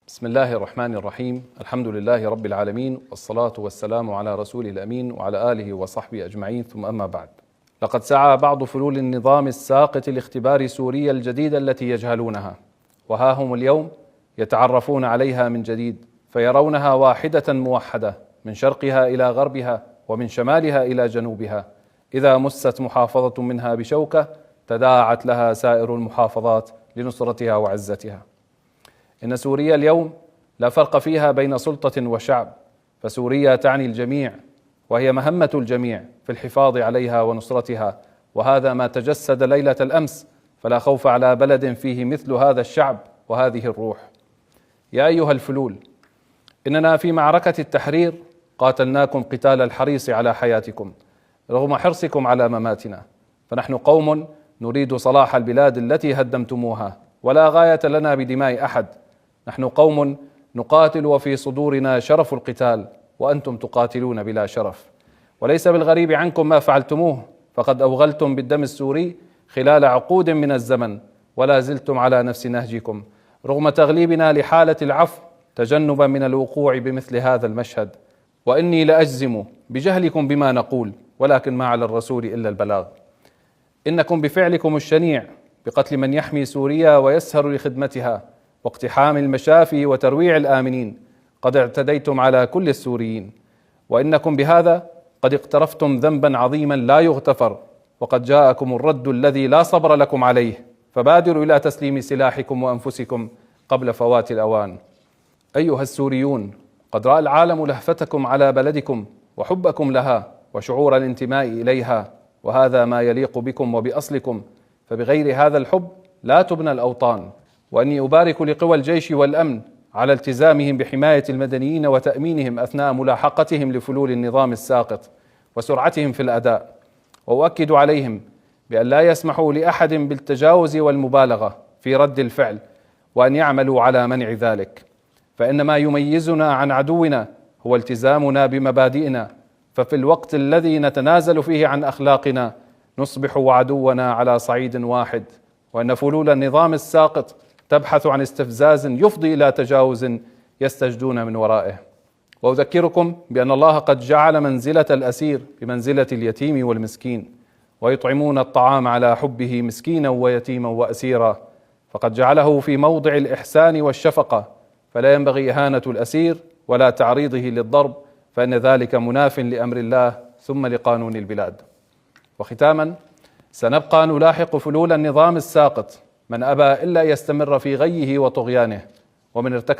بسم الله الرحمن الرحيم. الحمد لله رب العالمين، والصلاة والسلام على رسوله الأمين وعلى آله وصحبه أجمعين، ثم أما بعد. لقد سعى بعض فلول النظام الساقط لاختبار سوريا الجديدة التي يجهلونها، وها هم اليوم يتعرفون عليها من جديد، فيرونها واحدة موحدة من شرقها إلى غربها ومن شمالها إلى جنوبها. إذا مست محافظة منها بشوكة تداعت لها سائر المحافظات لنصرتها وعزتها. إن سوريا اليوم لا فرق فيها بين سلطة وشعب، فسوريا تعني الجميع، وهي مهمة الجميع في الحفاظ عليها ونصرتها، وهذا ما تجسد ليلة الأمس. فلا خوف على بلد فيه مثل هذا الشعب وهذه الروح. يا أيها الفلول، إننا في معركة التحرير قاتلناكم قتال الحريص على حياتكم رغم حرصكم على مماتنا، فنحن قوم نريد صلاح البلاد التي هدمتموها، ولا غاية لنا بدماء أحد. نحن قوم نقاتل وفي صدورنا شرف القتال، وأنتم تقاتلون بلا شرف. وليس بالغريب عنكم ما فعلتموه، فقد أوغلتم بالدم السوري خلال عقود من الزمن، ولا زلتم على نفس نهجكم رغم تغليبنا لحالة العفو تجنبا من الوقوع بمثل هذا المشهد. وإني لأجزم بجهلكم بما نقول، ولكن ما على الرسول إلا البلاغ. إنكم بفعلكم الشنيع بقتل من يحمي سوريا ويسهر لخدمتها واقتحام المشافي وترويع الآمنين قد اعتديتم على كل السوريين، وإنكم بهذا قد اقترفتم ذنبا عظيما لا يغتفر، وقد جاءكم الرد الذي لا صبر لكم عليه، فبادروا إلى تسليم سلاحكم وأنفسكم قبل فوات الأوان. أيها السوريون، قد رأى العالم لهفتكم على بلدكم وحبكم لها وشعور الانتماء إليها، وهذا ما يليق بكم وبأصلكم، فبغير هذا الحب لا تبنى الأوطان. وأني أبارك لقوى الجيش والأمن على التزامهم بحماية المدنيين وتأمينهم أثناء ملاحقتهم لفلول النظام الساقط وسرعتهم في الأداء، وأؤكد عليهم بأن لا يسمحوا لأحد بالتجاوز والمبالغة في رد الفعل، وأن يعملوا على منع ذلك، فإن ما يميزنا عن عدونا هو التزامنا بمبادئنا، ففي الوقت الذي نتنازل فيه عن أخلاقنا نصبح عدونا على صعيد واحد. وأن فلول النظام الساقط تبحث عن استفزاز يفضي إلى تجاوز يستجدون من ورائه. وأذكركم بأن الله قد جعل منزلة الأسير بمنزلة اليتيم والمسكين، ويطعمون الطعام على حبه مسكينا ويتيما وأسيرا، فقد جعله في موضع الإحسان والشفقة، فلا ينبغي إهانة الأسير ولا تعريضه للضرب، فإن ذلك مناف لأمر الله ثم لقانون البلاد. وختاما، سنبقى نلاحق فلول النظام الساقط من أبى إلا يستمر في غيه وطغيانه، ومن ارتكب